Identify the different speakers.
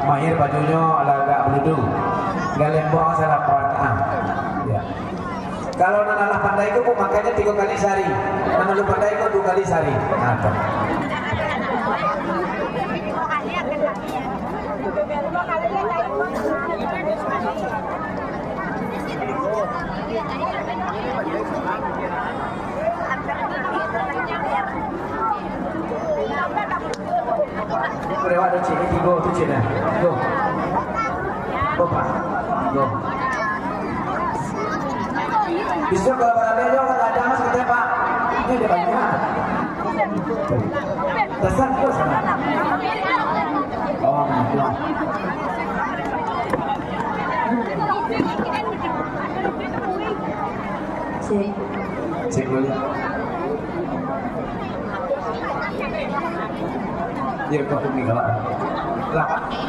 Speaker 1: Mahir bajunya agak beludu. Galembong salah peran. Ya. Kalau nana pandai itu makanya 3 kali sehari. Nana lu pandai itu 2 kali sehari. Nah, lewat ada cini, go tu cina, go, pak, go. Besok kalau berada dia orang ada mas kita pak, ini ada banyak. Dasar tu sana. Oh, pulang. Cek dulu. Dia kau tunggu lah.